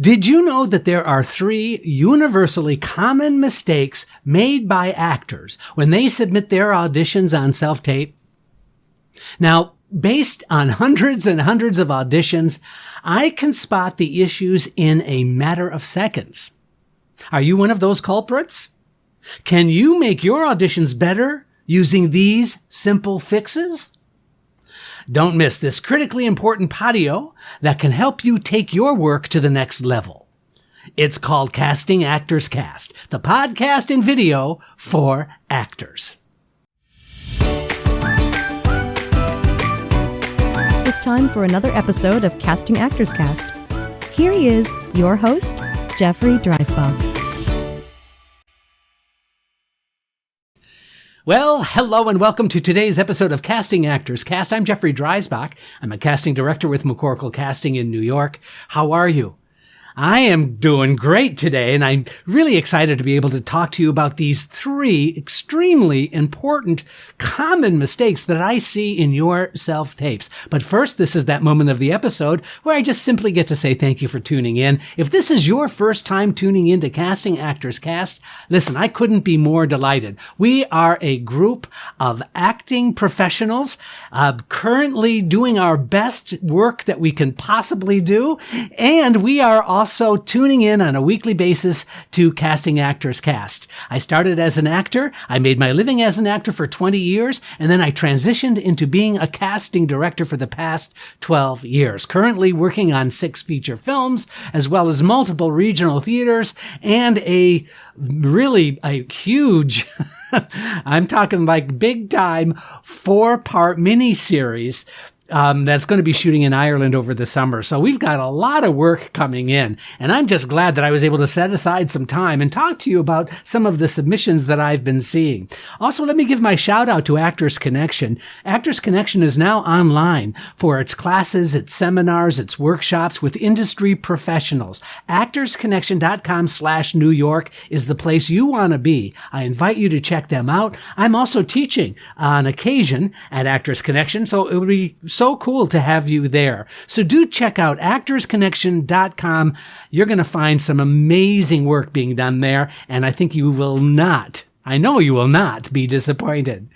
Did you know that there are 3 universally common mistakes made by actors when they submit their auditions on self-tape? Now, based on hundreds and hundreds of auditions, I can spot the issues in a matter of seconds. Are you one of those culprits? Can you make your auditions better using these simple fixes? Don't miss this critically important Podio that can help you take your work to the next level. It's called Casting Actors Cast, the podcast and video for actors. It's time for another episode of Casting Actors Cast. Here he is, your host, Jeffrey Dreisbach. Well, hello and welcome to today's episode of Casting Actors Cast. I'm Jeffrey Dreisbach. I'm a casting director with McCorkle Casting in New York. How are you? I am doing great today, and I'm really excited to be able to talk to you about these 3 extremely important common mistakes that I see in your self-tapes. But first, this is that moment of the episode where I just simply get to say thank you for tuning in. If this is your first time tuning in to Casting Actors Cast, listen, I couldn't be more delighted. We are a group of acting professionals currently doing our best work that we can possibly do, and we are also tuning in on a weekly basis to Casting Actors Cast. I started as an actor. I made my living as an actor for 20 years, and then I transitioned into being a casting director for the past 12 years. Currently working on 6 feature films, as well as multiple regional theaters, and a huge, I'm talking like big time 4-part miniseries that's going to be shooting in Ireland over the summer. So we've got a lot of work coming in, and I'm just glad that I was able to set aside some time and talk to you about some of the submissions that I've been seeing. Also, let me give my shout out to Actors Connection. Actors Connection is now online for its classes, its seminars, its workshops with industry professionals. ActorsConnection.com/New York is the place you want to be. I invite you to check them out. I'm also teaching on occasion at Actors Connection, so it would be so cool to have you there. So do check out actorsconnection.com. You're going to find some amazing work being done there, and I think you will not, I know you will not be disappointed.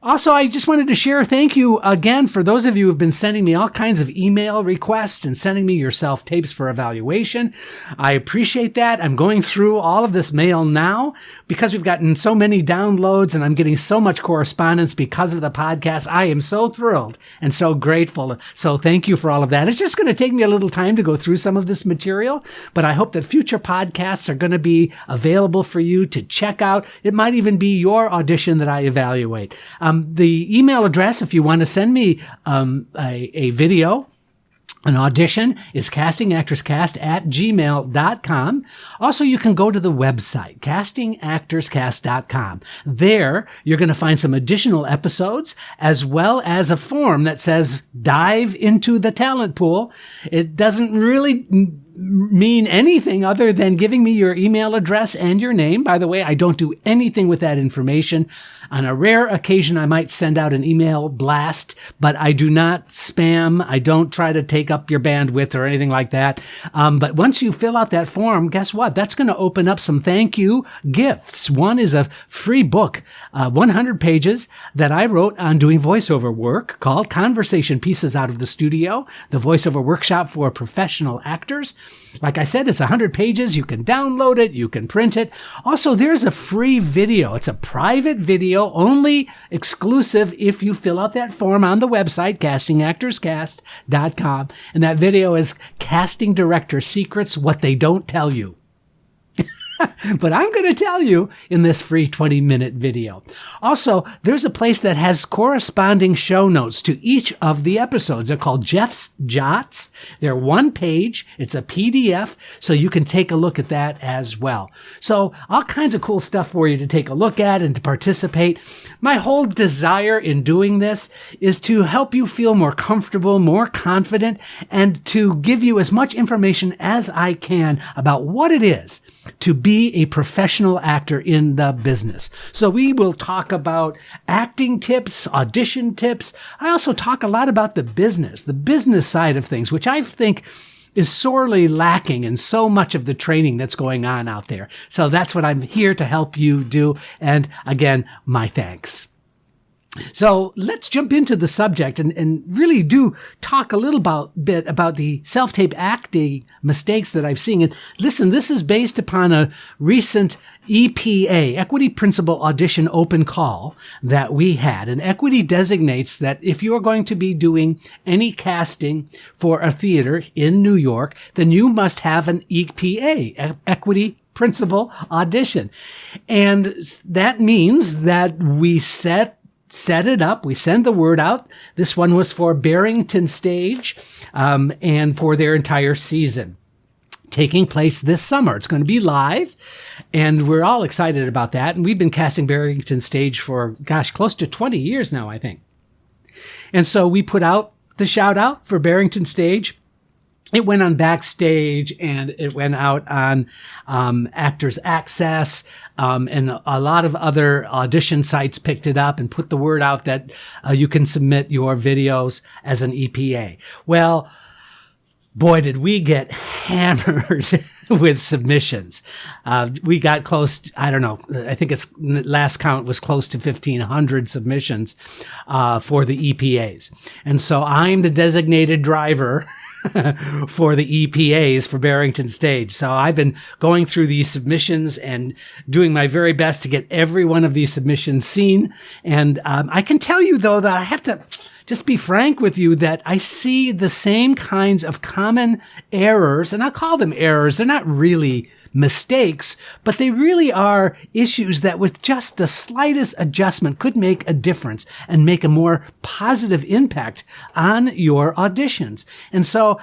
Also, I just wanted to share thank you again for those of you who have been sending me all kinds of email requests and sending me your self-tapes for evaluation. I appreciate that. I'm going through all of this mail now because we've gotten so many downloads and I'm getting so much correspondence because of the podcast. I am so thrilled and so grateful. So thank you for all of that. It's just going to take me a little time to go through some of this material, but I hope that future podcasts are going to be available for you to check out. It might even be your audition that I evaluate. The email address, if you want to send me a video, an audition, is castingactorscast@gmail.com. Also, you can go to the website, castingactorscast.com. There, you're going to find some additional episodes, as well as a form that says, dive into the talent pool. It doesn't really mean anything other than giving me your email address and your name. By the way, I don't do anything with that information. On a rare occasion, I might send out an email blast, but I do not spam. I don't try to take up your bandwidth or anything like that. But once you fill out that form, guess what? That's going to open up some thank you gifts. One is a free book, 100 pages that I wrote on doing voiceover work called Conversation Pieces Out of the Studio, the voiceover workshop for professional actors. Like I said, it's 100 pages. You can download it. You can print it. Also, there's a free video. It's a private video, only exclusive if you fill out that form on the website, castingactorscast.com. And that video is Casting Director Secrets, What They Don't Tell You. But I'm going to tell you in this free 20-minute video. Also, there's a place that has corresponding show notes to each of the episodes. They're called Jeff's Jots. They're 1 page. It's a PDF, so you can take a look at that as well. So all kinds of cool stuff for you to take a look at and to participate. My whole desire in doing this is to help you feel more comfortable, more confident, and to give you as much information as I can about what it is to be a professional actor in the business. So we will talk about acting tips, audition tips. I also talk a lot about the business side of things, which I think is sorely lacking in so much of the training that's going on out there. So that's what I'm here to help you do. And again, my thanks. So let's jump into the subject and really do talk a little bit about the self-tape acting mistakes that I've seen. And listen, this is based upon a recent EPA, Equity Principle Audition Open Call, that we had. And equity designates that if you're going to be doing any casting for a theater in New York, then you must have an EPA, Equity Principle Audition. And that means that we set it up. We send the word out. This one was for Barrington Stage, and for their entire season, taking place this summer. It's going to be live, and we're all excited about that. And we've been casting Barrington Stage for, close to 20 years now, I think. And so we put out the shout out for Barrington Stage. It went on Backstage, and it went out on Actors Access, and a lot of other audition sites picked it up and put the word out that you can submit your videos as an EPA. Well, boy, did we get hammered with submissions. We got close, I don't know, I think its last count was close to 1,500 submissions for the EPAs. And so I'm the designated driver for the EPAs for Barrington Stage. So I've been going through these submissions and doing my very best to get every one of these submissions seen. And I can tell you, though, that I have to just be frank with you that I see the same kinds of common errors, and I'll call them errors. They're not really mistakes, but they really are issues that with just the slightest adjustment could make a difference and make a more positive impact on your auditions. And so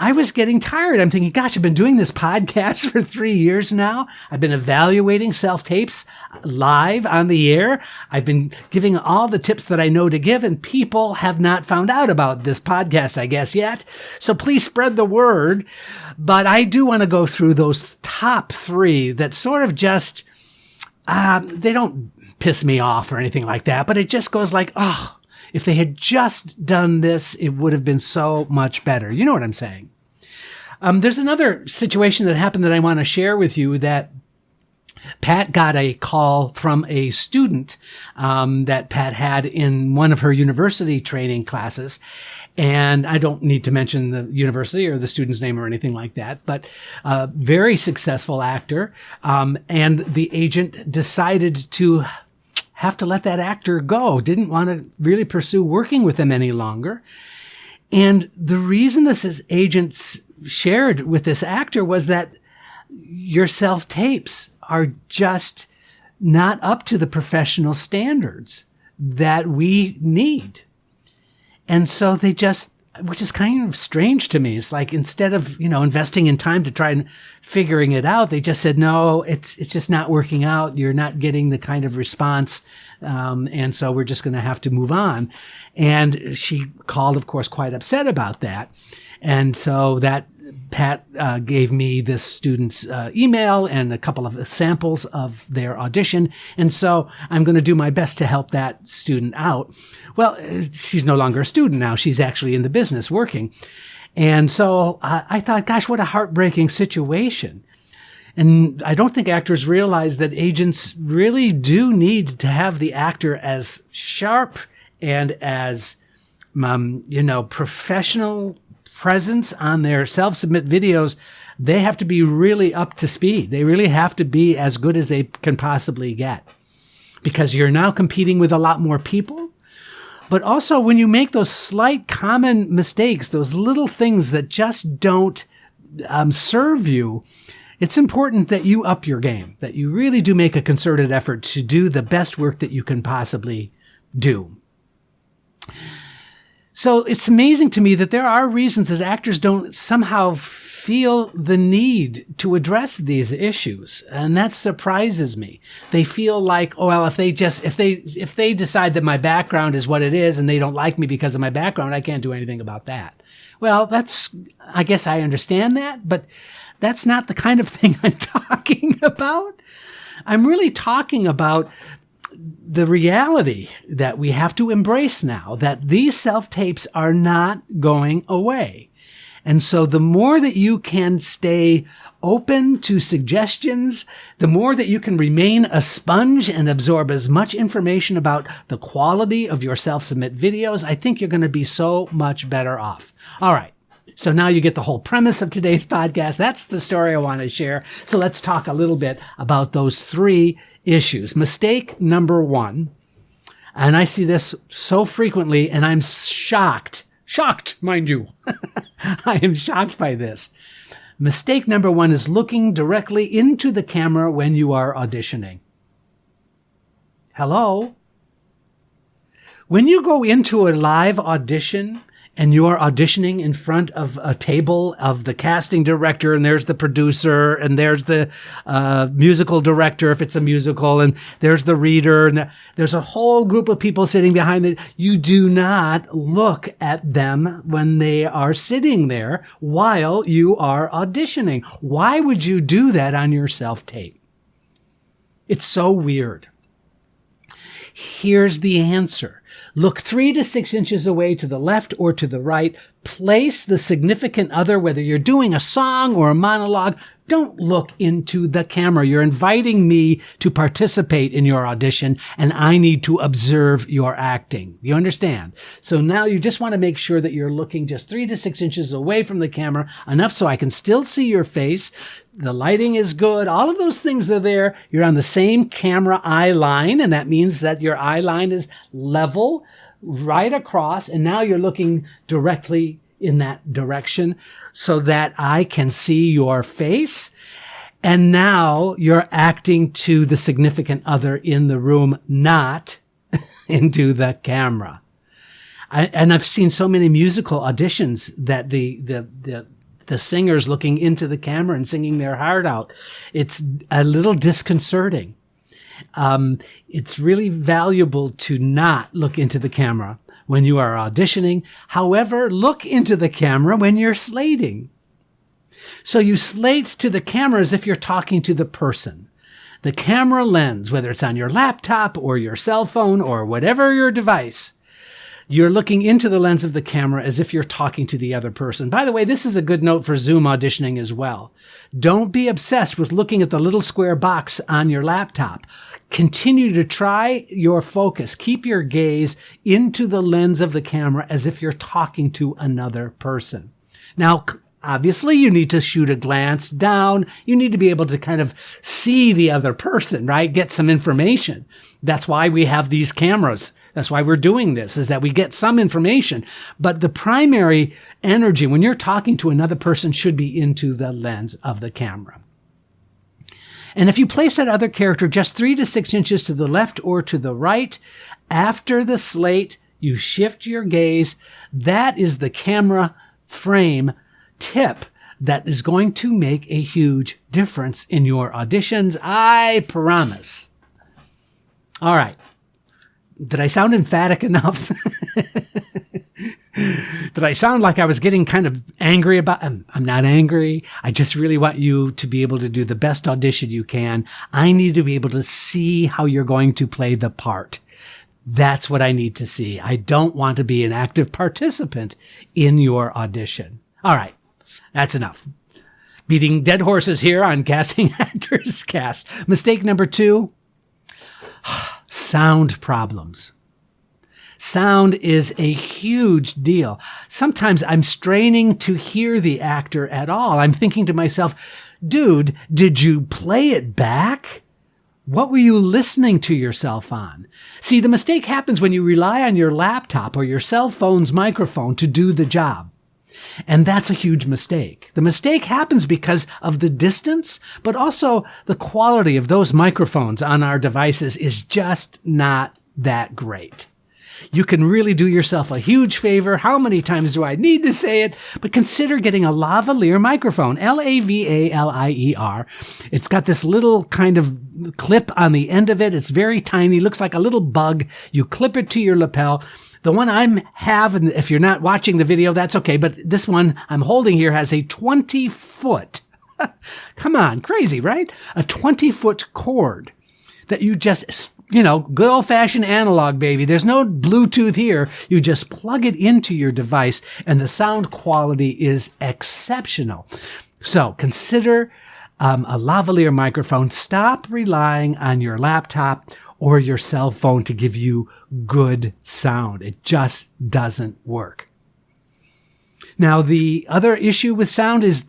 I was getting tired. I'm thinking, gosh, I've been doing this podcast for 3 years now. I've been evaluating self-tapes live on the air. I've been giving all the tips that I know to give, and people have not found out about this podcast, I guess, yet. So please spread the word. But I do want to go through those top 3 that sort of just, they don't piss me off or anything like that, but it just goes like, oh, if they had just done this, it would have been so much better. You know what I'm saying? There's another situation that happened that I want to share with you, that Pat got a call from a student that Pat had in one of her university training classes. And I don't need to mention the university or the student's name or anything like that, but a very successful actor. And the agent decided to have to let that actor go, didn't want to really pursue working with him any longer. And the reason this agent shared with this actor was that your self-tapes are just not up to the professional standards that we need. And so they just, which is kind of strange to me. It's like, instead of, investing in time to try and figuring it out, they just said, no, it's just not working out. You're not getting the kind of response. And so we're just going to have to move on. And she called, of course, quite upset about that. And so that Pat gave me this student's email and a couple of samples of their audition. And so I'm going to do my best to help that student out. Well, she's no longer a student now. She's actually in the business working. And so I thought, gosh, what a heartbreaking situation. And I don't think actors realize that agents really do need to have the actor as sharp and as, professional presence on their self-submit videos. They have to be really up to speed. They really have to be as good as they can possibly get, because you're now competing with a lot more people. But also, when you make those slight common mistakes, those little things that just don't serve you, it's important that you up your game, that you really do make a concerted effort to do the best work that you can possibly do. So it's amazing to me that there are reasons that actors don't somehow feel the need to address these issues. And that surprises me. They feel like, oh, well, if they decide that my background is what it is and they don't like me because of my background, I can't do anything about that. Well, I guess I understand that, but that's not the kind of thing I'm talking about. I'm really talking about the reality that we have to embrace now, that these self-tapes are not going away. And so the more that you can stay open to suggestions, the more that you can remain a sponge and absorb as much information about the quality of your self-submit videos, I think you're going to be so much better off. All right. So now you get the whole premise of today's podcast. That's the story I want to share. So let's talk a little bit about those 3 issues. Mistake number 1, and I see this so frequently, and I'm shocked, mind you. I am shocked by this. Mistake number 1 is looking directly into the camera when you are auditioning. Hello? When you go into a live audition and you are auditioning in front of a table of the casting director, and there's the producer, and there's the musical director if it's a musical, and there's the reader, and there's a whole group of people sitting behind it. You do not look at them when they are sitting there while you are auditioning. Why would you do that on your self-tape? It's so weird. Here's the answer. Look 3 to 6 inches away to the left or to the right. Place the significant other, whether you're doing a song or a monologue. Don't look into the camera. You're inviting me to participate in your audition, and I need to observe your acting. You understand? So now you just want to make sure that you're looking just 3 to 6 inches away from the camera, enough so I can still see your face. The lighting is good. All of those things are there. You're on the same camera eye line, and that means that your eye line is level right across, and now you're looking directly in that direction so that I can see your face. And now you're acting to the significant other in the room, not into the camera. I've seen so many musical auditions that the singers looking into the camera and singing their heart out. It's a little disconcerting. It's really valuable to not look into the camera when you are auditioning. However, look into the camera when you're slating. So you slate to the camera as if you're talking to the person. The camera lens, whether it's on your laptop or your cell phone or whatever your device, you're looking into the lens of the camera as if you're talking to the other person. By the way, this is a good note for Zoom auditioning as well. Don't be obsessed with looking at the little square box on your laptop. Continue to try your focus. Keep your gaze into the lens of the camera as if you're talking to another person. Now, obviously, you need to shoot a glance down. You need to be able to kind of see the other person, right? Get some information. That's why we have these cameras. That's why we're doing this, is that we get some information. But the primary energy when you're talking to another person should be into the lens of the camera. And if you place that other character just 3 to 6 inches to the left or to the right, after the slate, you shift your gaze. That is the camera frame tip that is going to make a huge difference in your auditions. I promise. All right. Did I sound emphatic enough? Did I sound like I was getting kind of angry about it? I'm not angry. I just really want you to be able to do the best audition you can. I need to be able to see how you're going to play the part. That's what I need to see. I don't want to be an active participant in your audition. All right. That's enough. Beating dead horses here on Casting Actors Cast. Mistake number 2. Sound problems. Sound is a huge deal. Sometimes I'm straining to hear the actor at all. I'm thinking to myself, dude, did you play it back? What were you listening to yourself on? See, the mistake happens when you rely on your laptop or your cell phone's microphone to do the job. And that's a huge mistake. The mistake happens because of the distance, but also the quality of those microphones on our devices is just not that great. You can really do yourself a huge favor. How many times do I need to say it? But consider getting a lavalier microphone, Lavalier. It's got this little kind of clip on the end of it. It's very tiny, looks like a little bug. You clip it to your lapel. The one I have, and if you're not watching the video, that's okay, but this one I'm holding here has a 20-foot, come on, crazy, right? A 20-foot cord that you just good old-fashioned analog, baby. There's no Bluetooth here. You just plug it into your device, and the sound quality is exceptional. So consider a lavalier microphone. Stop relying on your laptop or your cell phone to give you good sound. It just doesn't work. Now, the other issue with sound is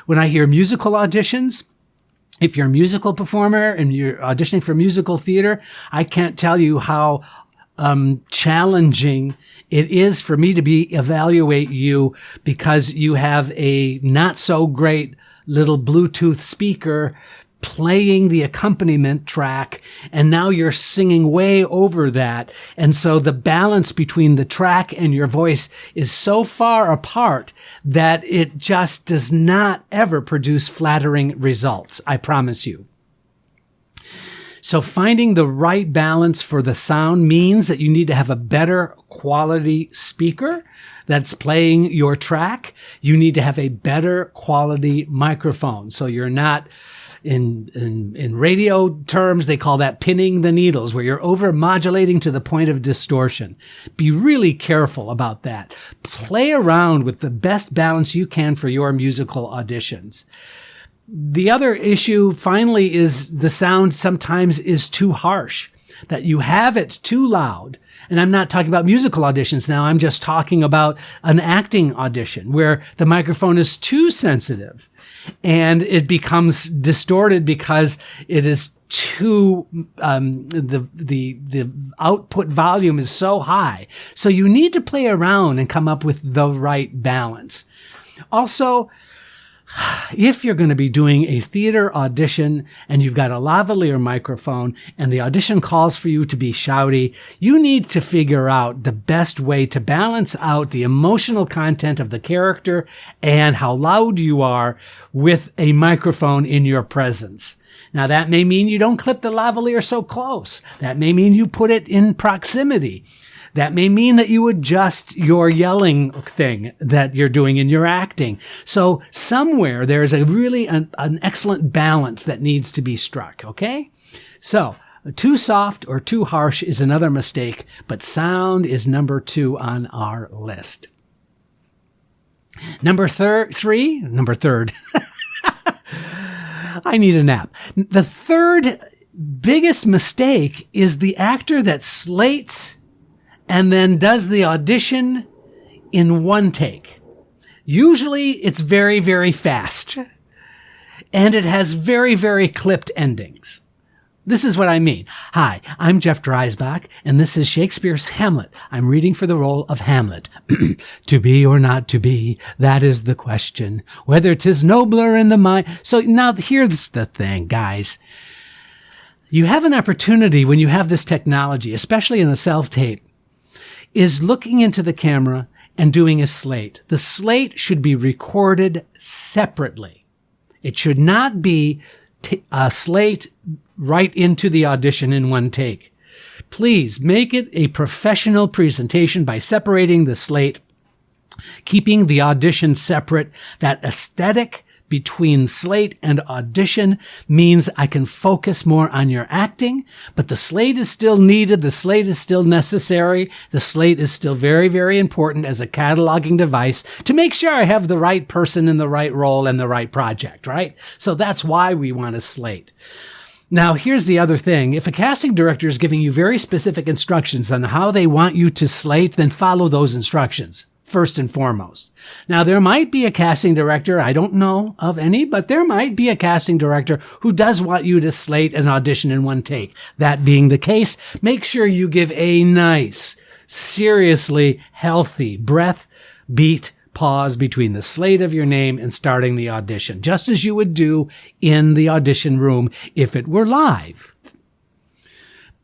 when I hear musical auditions, if you're a musical performer and you're auditioning for musical theater, I can't tell you how challenging it is for me to evaluate you because you have a not so great little Bluetooth speaker playing the accompaniment track, and now you're singing way over that. And so the balance between the track and your voice is so far apart that it just does not ever produce flattering results. I promise you. So finding the right balance for the sound means that you need to have a better quality speaker that's playing your track. You need to have a better quality microphone. So you're not in radio terms, they call that pinning the needles, where you're over modulating to the point of distortion. Be really careful about that. Play around with the best balance you can for your musical auditions. The other issue, finally, is the sound sometimes is too harsh, that you have it too loud. And I'm not talking about musical auditions now. I'm just talking about an acting audition where the microphone is too sensitive and it becomes distorted because it is too, the output volume is so high. So you need to play around and come up with the right balance. Also, if you're going to be doing a theater audition and you've got a lavalier microphone and the audition calls for you to be shouty, you need to figure out the best way to balance out the emotional content of the character and how loud you are with a microphone in your presence. Now, that may mean you don't clip the lavalier so close. That may mean you put it in proximity. That may mean that you adjust your yelling thing that you're doing in your acting. So somewhere there's an excellent balance that needs to be struck, okay? So too soft or too harsh is another mistake, but sound is number 2 on our list. Number third. I need a nap. The third biggest mistake is the actor that slates and then does the audition in one take. Usually it's very, very fast. And it has very, very clipped endings. This is what I mean. Hi, I'm Jeff Dreisbach, and this is Shakespeare's Hamlet. I'm reading for the role of Hamlet. To be or not to be, that is the question. Whether 'tis nobler in the mind. So now here's the thing, guys. You have an opportunity when you have this technology, especially in a self-tape, is looking into the camera and doing a slate. The slate should be recorded separately. It should not be a slate right into the audition in one take. Please make it a professional presentation by separating the slate, keeping the audition separate. That aesthetic between slate and audition means I can focus more on your acting, but the slate is still needed. The slate is still necessary. The slate is still very, very important as a cataloging device to make sure I have the right person in the right role and the right project, right? So that's why we want a slate. Now, here's the other thing. If a casting director is giving you very specific instructions on how they want you to slate, then follow those instructions. First and foremost. Now, there might be a casting director, I don't know of any, but there might be a casting director who does want you to slate an audition in one take. That being the case, make sure you give a nice, seriously healthy breath, beat, pause between the slate of your name and starting the audition, just as you would do in the audition room if it were live.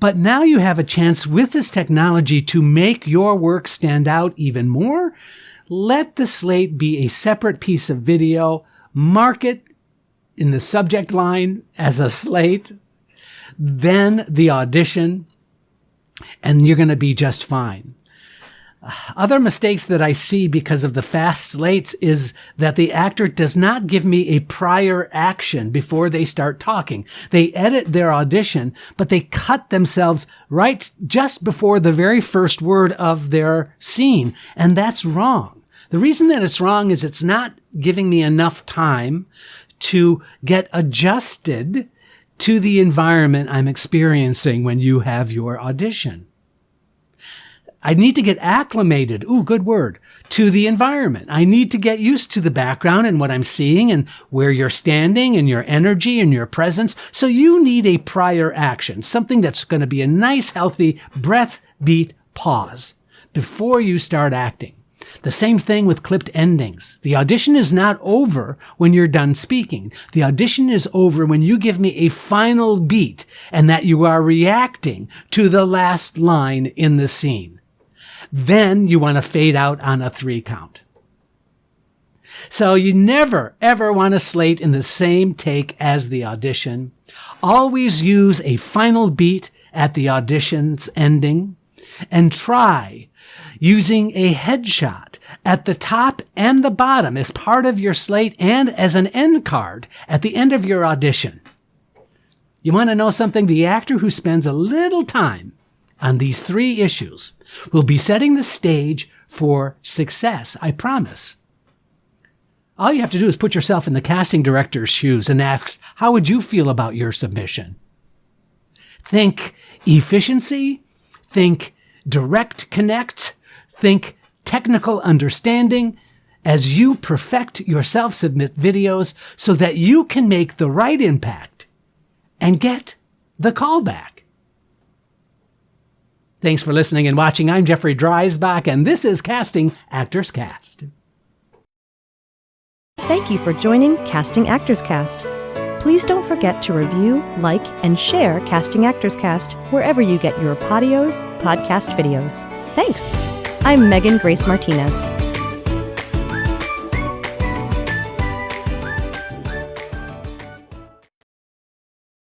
But now you have a chance with this technology to make your work stand out even more. Let the slate be a separate piece of video. Mark it in the subject line as a slate, then the audition, and you're going to be just fine. Other mistakes that I see because of the fast slates is that the actor does not give me a prior action before they start talking. They edit their audition, but they cut themselves right just before the very first word of their scene, and that's wrong. The reason that it's wrong is it's not giving me enough time to get adjusted to the environment I'm experiencing when you have your audition. I need to get acclimated, good word, to the environment. I need to get used to the background and what I'm seeing and where you're standing and your energy and your presence. So you need a prior action, something that's going to be a nice, healthy breath, beat, pause before you start acting. The same thing with clipped endings. The audition is not over when you're done speaking. The audition is over when you give me a final beat and that you are reacting to the last line in the scene. Then you want to fade out on a 3 count. So you never, ever want to slate in the same take as the audition. Always use a final beat at the audition's ending, and try using a headshot at the top and the bottom as part of your slate and as an end card at the end of your audition. You want to know something? The actor who spends a little time on these 3 issues will be setting the stage for success, I promise. All you have to do is put yourself in the casting director's shoes and ask, how would you feel about your submission? Think efficiency, think direct connect, think technical understanding as you perfect your self-submit videos so that you can make the right impact and get the callback. Thanks for listening and watching. I'm Jeffrey Dreisbach, and this is Casting Actors Cast. Thank you for joining Casting Actors Cast. Please don't forget to review, like, and share Casting Actors Cast wherever you get your Podio's podcast videos. Thanks. I'm Megan Grace Martinez.